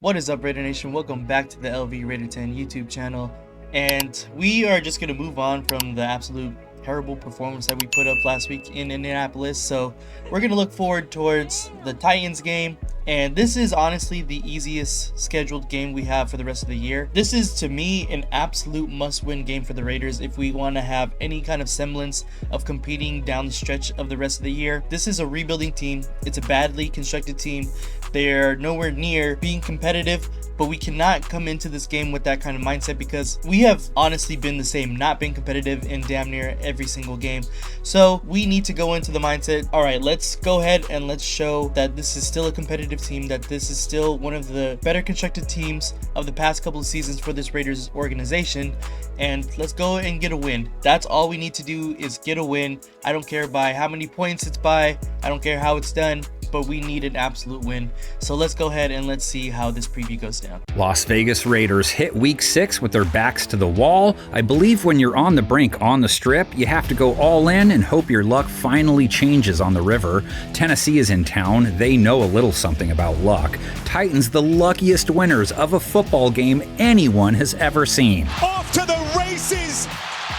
What is up, Raider Nation? Welcome back to the LV Raider 10 YouTube channel. And we are just going to move on from the absolute terrible performance that we put up last week in Indianapolis. So we're going to look forward towards the Titans game. And this is honestly the easiest scheduled game we have for the rest of the year. This is, to me, an absolute must-win game for the Raiders if we want to have any kind of semblance of competing down the stretch of the rest of the year. This is a rebuilding team. It's a badly constructed team. They're nowhere near being competitive, but we cannot come into this game with that kind of mindset because we have honestly been the same, not being competitive in damn near every single game. So we need to go into the mindset, all right, let's go ahead and let's show that this is still a competitive team, that this is still one of the better constructed teams of the past couple of seasons for this Raiders organization, and let's go and get a win. That's all we need to do, is get a win. I don't care by how many points it's by, I don't care how it's done, but we need an absolute win. So let's go ahead and let's see how this preview goes down. Las Vegas Raiders hit week 6 with their backs to the wall. I believe when you're on the brink on the strip, you have to go all in and hope your luck finally changes on the river. Tennessee is in town. They know a little something about luck. Titans, the luckiest winners of a football game anyone has ever seen. Off to the races,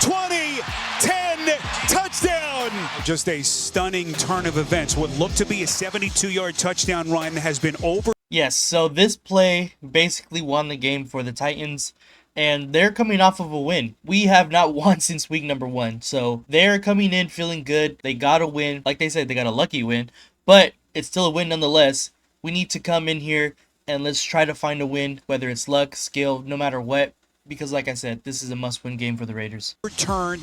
20-10 touchdown. Just a stunning turn of events. What looked to be a 72-yard touchdown run has been over. Yes, so this play basically won the game for the Titans, and they're coming off of a win. We have not won since week number 1, so they're coming in feeling good. They got a win. Like they said, they got a lucky win, but it's still a win nonetheless. We need to come in here and let's try to find a win, whether it's luck, skill, no matter what. Because like I said, this is a must-win game for the Raiders.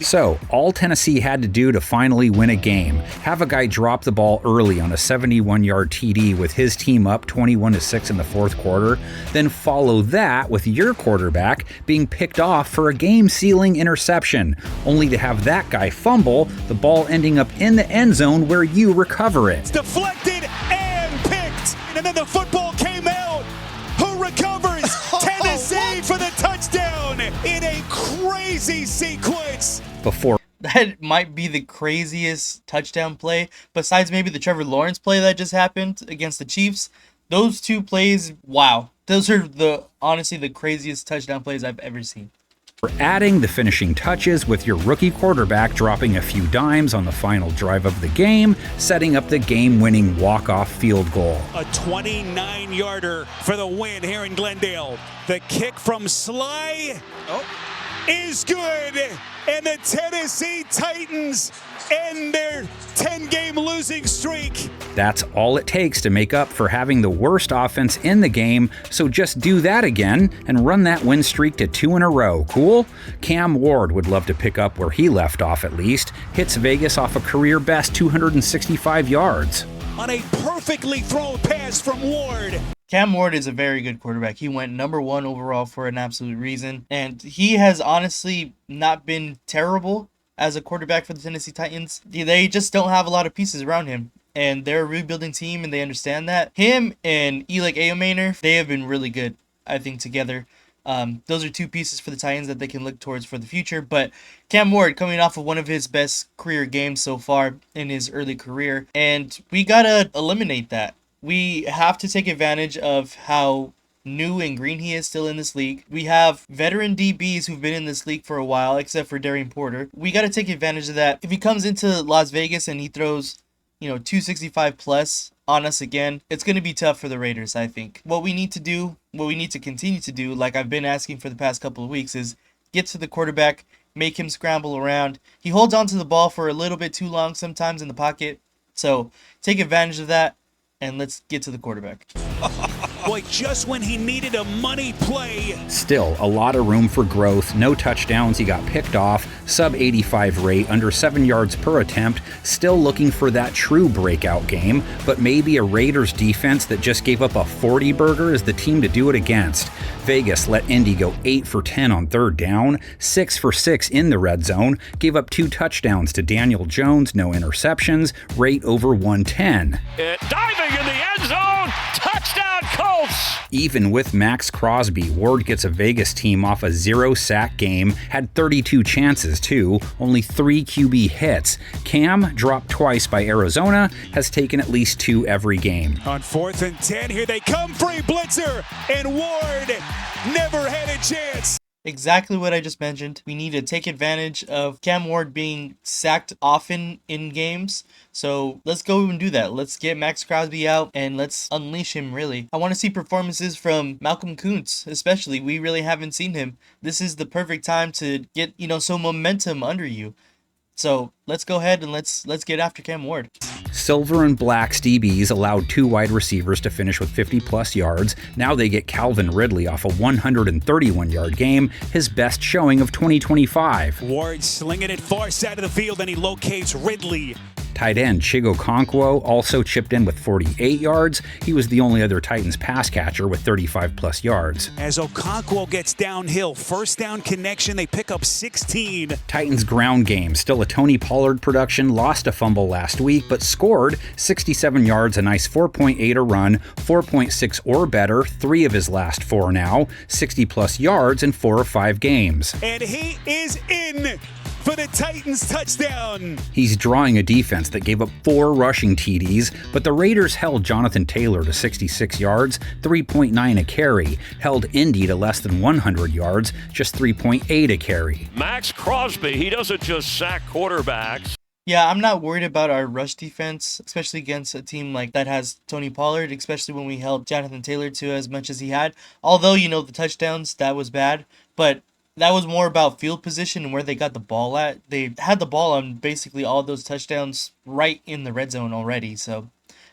So, all Tennessee had to do to finally win a game, have a guy drop the ball early on a 71-yard TD with his team up 21-6 in the fourth quarter, then follow that with your quarterback being picked off for a game-sealing interception, only to have that guy fumble, the ball ending up in the end zone where you recover it. It's deflected and picked, and then the football came out. Who recovers? Tennessee for the touchdown in a crazy sequence. That might be the craziest touchdown play, besides maybe the Trevor Lawrence play that just happened against the Chiefs. Those two plays, wow. Those are honestly the craziest touchdown plays I've ever seen. For adding the finishing touches with your rookie quarterback dropping a few dimes on the final drive of the game, setting up the game-winning walk-off field goal. A 29-yarder for the win here in Glendale. The kick from Sly is good, and the Tennessee Titans end their 10-game losing streak. That's all it takes to make up for having the worst offense in the game, so just do that again and run that win streak to 2 in a row, cool? Cam Ward would love to pick up where he left off at least, hits Vegas off a career-best 265 yards. On a perfectly thrown pass from Ward. Cam Ward is a very good quarterback. He went number 1 overall for an absolute reason, and he has honestly not been terrible as a quarterback for the Tennessee Titans. They just don't have a lot of pieces around him, and they're a rebuilding team, and they understand that. Him and Eli Ayomaner, they have been really good, I think, together. Those are two pieces for the Titans that they can look towards for the future. But Cam Ward coming off of one of his best career games so far in his early career, and we gotta eliminate that. We have to take advantage of how new and green he is still in this league. We have veteran DBs who've been in this league for a while, except for Darian Porter. We got to take advantage of that. If he comes into Las Vegas and he throws, 265 plus on us again, it's going to be tough for the Raiders, I think. What we need to continue to do, like I've been asking for the past couple of weeks, is get to the quarterback, make him scramble around. He holds on to the ball for a little bit too long sometimes in the pocket. So take advantage of that, and let's get to the quarterback. Boy, just when he needed a money play. Still, a lot of room for growth, no touchdowns, he got picked off, sub 85 rate, under 7 yards per attempt, still looking for that true breakout game, but maybe a Raiders defense that just gave up a 40 burger is the team to do it against. Vegas let Indy go 8 for 10 on third down, 6 for 6 in the red zone, gave up 2 touchdowns to Daniel Jones, no interceptions, rate over 110. Diving in the end zone, touchdown Colts! Even with Max Crosby, Ward gets a Vegas team off a 0-sack game, had 32 chances too, only 3 QB hits. Cam, dropped twice by Arizona, has taken at least 2 every game. On 4th and 10, here they come, free blitzer, and Ward never had a chance. Exactly what I just mentioned. We need to take advantage of Cam Ward being sacked often in games. So let's go and do that. Let's get Max Crosby out and let's unleash him, really. I want to see performances from Malcolm Kuntz, especially. We really haven't seen him. This is the perfect time to get, some momentum under you. So let's go ahead and let's get after Cam Ward. Silver and Black's DBs allowed 2 wide receivers to finish with 50-plus yards. Now they get Calvin Ridley off a 131-yard game, his best showing of 2025. Ward slinging it far side of the field, and he locates Ridley. Tight end Chigo Okonkwo also chipped in with 48 yards. He was the only other Titans pass catcher with 35-plus yards. As Okonkwo gets downhill, first down connection, they pick up 16. Titans ground game, still a Tony Pollard production, lost a fumble last week, but scored 67 yards, a nice 4.8 a run, 4.6 or better, 3 of his last 4 now, 60-plus yards in 4 or 5 games. And he is in for the Titans touchdown. He's drawing a defense that gave up 4 rushing TDs, but the Raiders held Jonathan Taylor to 66 yards, 3.9 a carry, held Indy to less than 100 yards, just 3.8 a carry. Max Crosby, he doesn't just sack quarterbacks. Yeah, I'm not worried about our rush defense, especially against a team like that has Tony Pollard, especially when we held Jonathan Taylor to as much as he had. Although, the touchdowns, that was bad, but that was more about field position and where they got the ball at. They had the ball on basically all those touchdowns right in the red zone already. So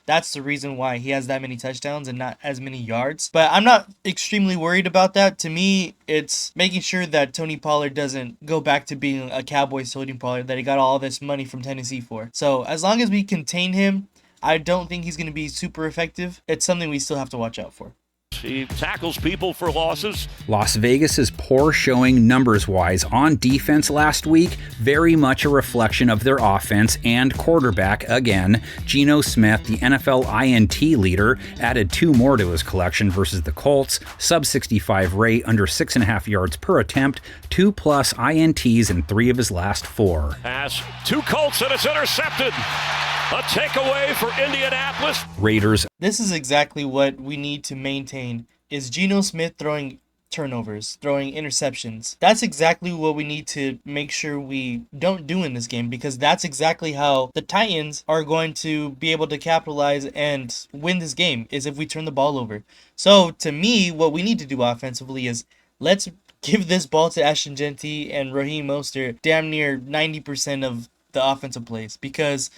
that's the reason why he has that many touchdowns and not as many yards. But I'm not extremely worried about that. To me, it's making sure that Tony Pollard doesn't go back to being a Cowboys Tony Pollard that he got all this money from Tennessee for. So as long as we contain him, I don't think he's going to be super effective. It's something we still have to watch out for. He tackles people for losses. Las Vegas's poor showing numbers-wise on defense last week, very much a reflection of their offense and quarterback again. Geno Smith, the NFL INT leader, added 2 more to his collection versus the Colts, sub-65 rate, under 6.5 yards per attempt, 2+ INTs in 3 of his last 4. Pass, 2 Colts, and it's intercepted. A takeaway for Indianapolis. Raiders. This is exactly what we need to maintain, is Geno Smith throwing turnovers, throwing interceptions. That's exactly what we need to make sure we don't do in this game, because that's exactly how the Titans are going to be able to capitalize and win this game, is if we turn the ball over. So to me, what we need to do offensively is let's give this ball to Ashton Jeanty and Raheem Mostert damn near 90% of the offensive plays, because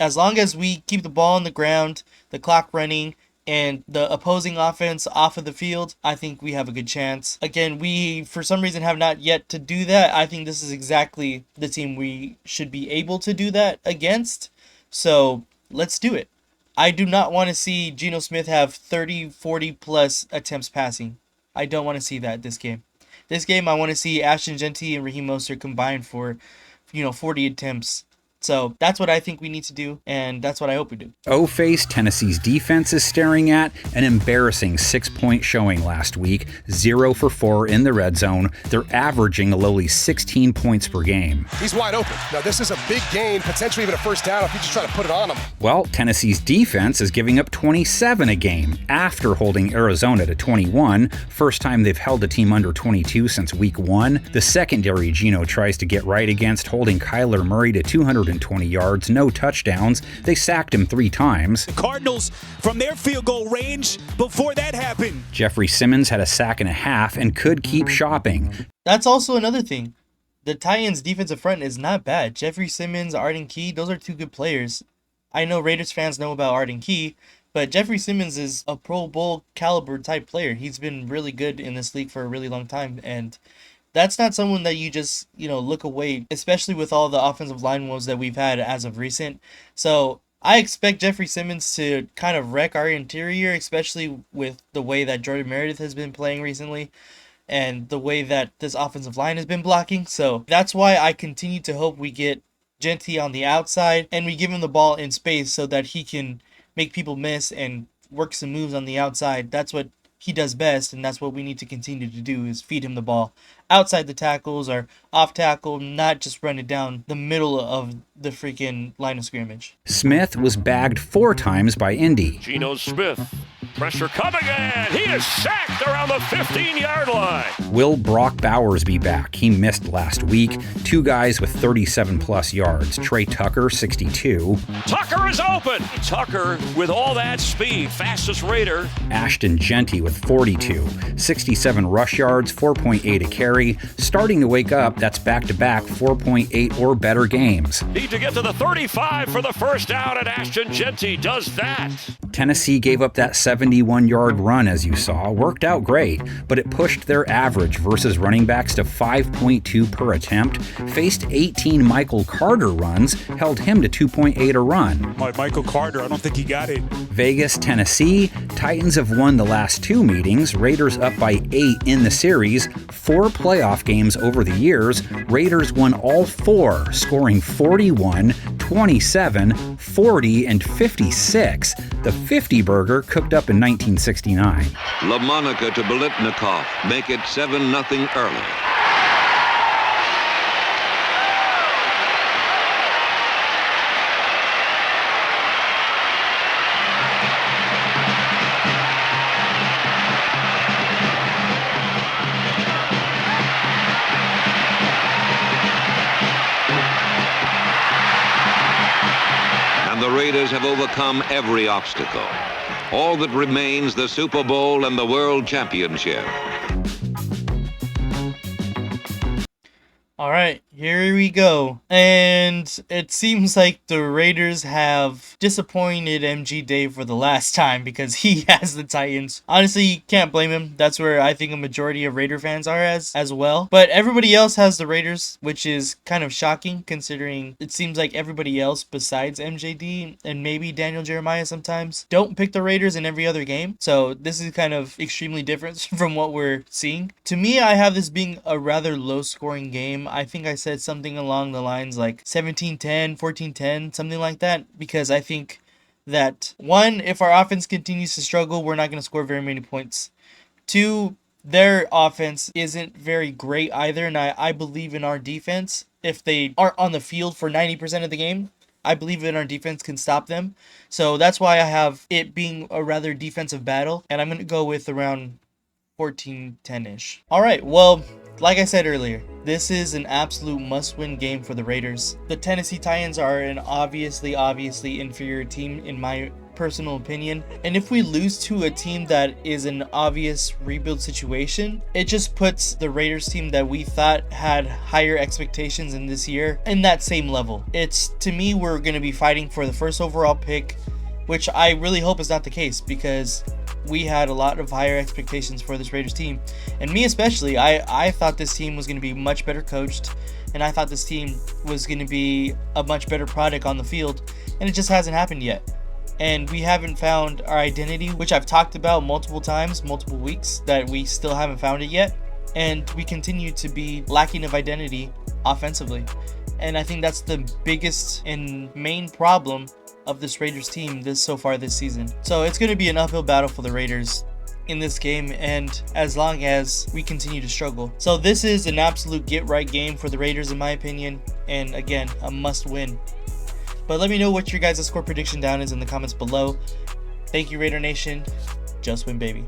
as long as we keep the ball on the ground, the clock running, and the opposing offense off of the field, I think we have a good chance. Again, we, for some reason, have not yet to do that. I think this is exactly the team we should be able to do that against. So let's do it. I do not want to see Geno Smith have 30, 40-plus attempts passing. I don't want to see that this game. This game, I want to see Ashton Jeanty and Raheem Mostert combined for, 40 attempts. So that's what I think we need to do, and that's what I hope we do. O-face, Tennessee's defense is staring at an embarrassing 6-point showing last week, 0 for 4 in the red zone. They're averaging a lowly 16 points per game. He's wide open. Now, this is a big gain, potentially even a first down if you just try to put it on him. Well, Tennessee's defense is giving up 27 a game after holding Arizona to 21. First time they've held a team under 22 since week 1. The secondary Geno tries to get right against, holding Kyler Murray to 220 yards, no touchdowns. They sacked him 3 times. The Cardinals from their field goal range before that happened. Jeffrey Simmons had a sack and a half and could keep shopping. That's also another thing. The Titans' defensive front is not bad. Jeffrey Simmons, Arden Key, those are 2 good players. I know Raiders fans know about Arden Key, but Jeffrey Simmons is a Pro Bowl caliber type player. He's been really good in this league for a really long time, and that's not someone that you just, look away, especially with all the offensive line woes that we've had as of recent. So I expect Jeffrey Simmons to kind of wreck our interior, especially with the way that Jordan Meredith has been playing recently and the way that this offensive line has been blocking. So that's why I continue to hope we get Jeanty on the outside and we give him the ball in space so that he can make people miss and work some moves on the outside. That's what he does best, and that's what we need to continue to do, is feed him the ball outside the tackles or off tackle, not just run it down the middle of the freaking line of scrimmage. Smith was bagged 4 times by Indy. Geno Smith. Pressure coming in. He is sacked around the 15-yard line. Will Brock Bowers be back? He missed last week. 2 guys with 37-plus yards. Trey Tucker, 62. Tucker is open. Tucker with all that speed. Fastest Raider. Ashton Jeanty with 42. 67 rush yards, 4.8 a carry. Starting to wake up, that's back-to-back 4.8 or better games. Need to get to the 35 for the first down, and Ashton Jeanty does that. Tennessee gave up that 71-yard run, as you saw. Worked out great, but it pushed their average versus running backs to 5.2 per attempt, faced 18 Michael Carter runs, held him to 2.8 a run. Michael Carter, I don't think he got it. Vegas, Tennessee. Titans have won the last 2 meetings. Raiders up by 8 in the series. 4 playoff games over the years. Raiders won all 4, scoring 41, 27, 40, and 56. The 50-burger cooked up in 1969. LaMonica to Biletnikoff. Make it 7-0 early. And the Raiders have overcome every obstacle. All that remains, the Super Bowl and the World Championship. All right, here we go. And it seems like the Raiders have disappointed MG Dave for the last time, because he has the Titans. Honestly, can't blame him. That's where I think a majority of Raider fans are as well. But everybody else has the Raiders, which is kind of shocking, considering it seems like everybody else besides MJD and maybe Daniel Jeremiah sometimes don't pick the Raiders in every other game. So this is kind of extremely different from what we're seeing. To me, I have this being a rather low-scoring game. I think I said something along the lines like 17-10, 14-10, something like that, because I think that, 1, if our offense continues to struggle, we're not going to score very many points. 2, their offense isn't very great either, and I believe in our defense. If they aren't on the field for 90% of the game, I believe in our defense can stop them. So that's why I have it being a rather defensive battle, and I'm going to go with around 14-10-ish. All right, well, like I said earlier, this is an absolute must-win game for the Raiders. The Tennessee Titans are an obviously inferior team in my personal opinion. And if we lose to a team that is an obvious rebuild situation, it just puts the Raiders team that we thought had higher expectations in this year in that same level. It's, to me, we're going to be fighting for the first overall pick, which I really hope is not the case, because we had a lot of higher expectations for this Raiders team. And me especially, I thought this team was going to be much better coached, and I thought this team was going to be a much better product on the field, and it just hasn't happened yet. And we haven't found our identity, which I've talked about multiple times, multiple weeks, that we still haven't found it yet. And we continue to be lacking of identity offensively. And I think that's the biggest and main problem of this Raiders team so far this season. So it's going to be an uphill battle for the Raiders in this game, and as long as we continue to struggle. So this is an absolute get-right game for the Raiders in my opinion, and again, a must-win. But let me know what your guys' score prediction down is in the comments below. Thank you, Raider Nation. Just win, baby.